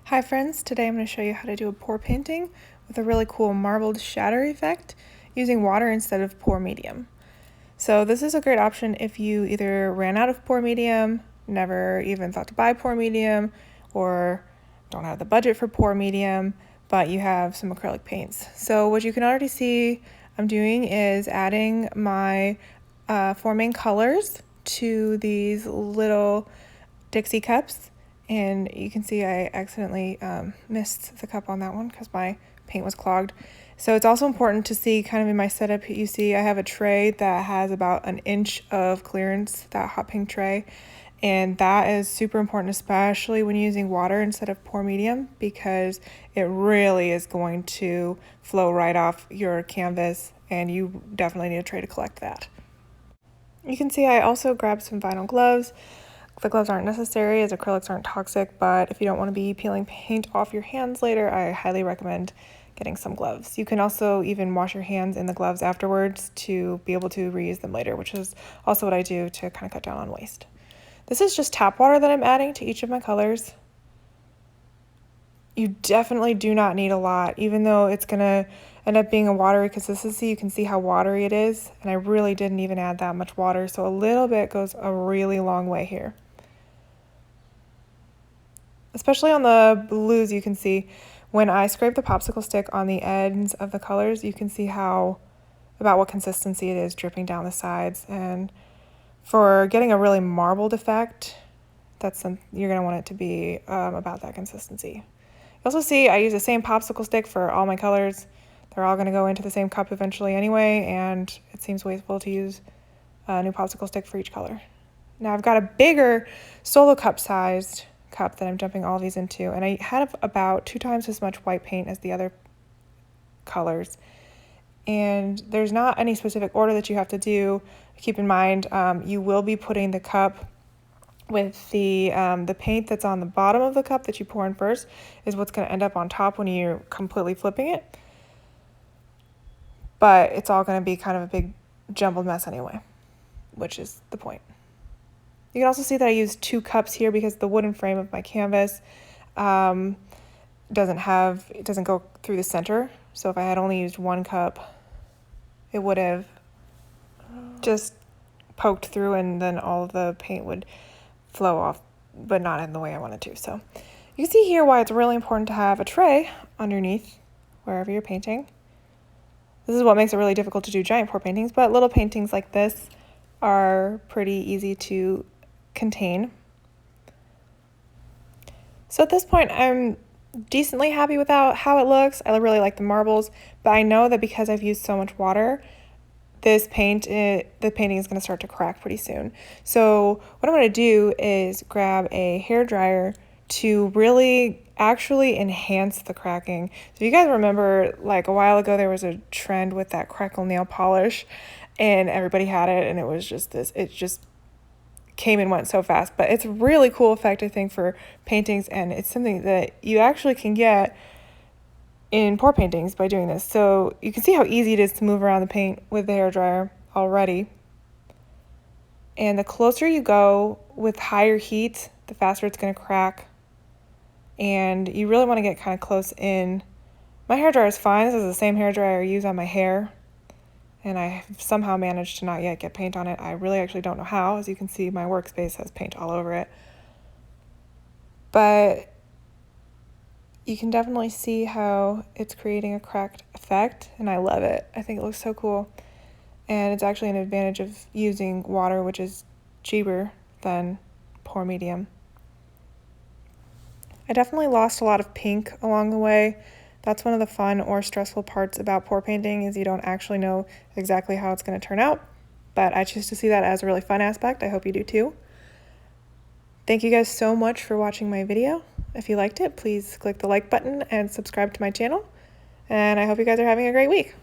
Hi friends, today I'm going to show you how to do a pour painting with a really cool marbled shatter effect using water instead of pour medium. So this is a great option if you either ran out of pour medium, never even thought to buy pour medium, or don't have the budget for pour medium, but you have some acrylic paints. So what you can already see I'm doing is adding my four main colors to these little Dixie cups. And you can see I accidentally missed the cup on that one because my paint was clogged. So it's also important to see kind of in my setup, you see I have a tray that has about an inch of clearance, that hot pink tray. And that is super important, especially when using water instead of pour medium, because it really is going to flow right off your canvas, and you definitely need a tray to collect that. You can see I also grabbed some vinyl gloves. The gloves aren't necessary as acrylics aren't toxic, but if you don't want to be peeling paint off your hands later, I highly recommend getting some gloves. You can also even wash your hands in the gloves afterwards to be able to reuse them later, which is also what I do to kind of cut down on waste. This is just tap water that I'm adding to each of my colors. You definitely do not need a lot, even though it's going to end up being a watery consistency. You can see how watery it is, and I really didn't even add that much water, so a little bit goes a really long way here. Especially on the blues, you can see when I scrape the popsicle stick on the ends of the colors, you can see about what consistency it is dripping down the sides. And for getting a really marbled effect, you're going to want it to be about that consistency. You also see I use the same popsicle stick for all my colors. They're all going to go into the same cup eventually anyway, and it seems wasteful to use a new popsicle stick for each color. Now I've got a bigger solo cup sized cup that I'm dumping all these into, and I had about 2 times as much white paint as the other colors, and there's not any specific order that you have to do. Keep in mind you will be putting the cup with the paint that's on the bottom of the cup that you pour in first is what's going to end up on top when you're completely flipping it, but it's all going to be kind of a big jumbled mess anyway, which is the point. You can also see that I used 2 cups here because the wooden frame of my canvas doesn't go through the center. So if I had only used 1 cup, it would have just poked through and then all the paint would flow off, but not in the way I wanted to. So you can see here why it's really important to have a tray underneath wherever you're painting. This is what makes it really difficult to do giant pour paintings, but little paintings like this are pretty easy to contain. So at this point I'm decently happy with how it looks. I really like the marbles, but I know that because I've used so much water, the painting is going to start to crack pretty soon. So what I'm going to do is grab a hair dryer to really actually enhance the cracking. So if you guys remember, like a while ago there was a trend with that crackle nail polish and everybody had it, and it was just it just came and went so fast. But it's a really cool effect, I think, for paintings, and it's something that you actually can get in pour paintings by doing this. So you can see how easy it is to move around the paint with the hairdryer already. And the closer you go with higher heat, the faster it's going to crack. And you really want to get kind of close in. My hairdryer is fine. This is the same hairdryer I use on my hair, and I have somehow managed to not yet get paint on it. I really actually don't know how. As you can see, my workspace has paint all over it. But you can definitely see how it's creating a cracked effect, and I love it. I think it looks so cool. And it's actually an advantage of using water, which is cheaper than pour medium. I definitely lost a lot of pink along the way. That's one of the fun or stressful parts about pour painting, is you don't actually know exactly how it's going to turn out, but I choose to see that as a really fun aspect. I hope you do too. Thank you guys so much for watching my video. If you liked it, please click the like button and subscribe to my channel, and I hope you guys are having a great week.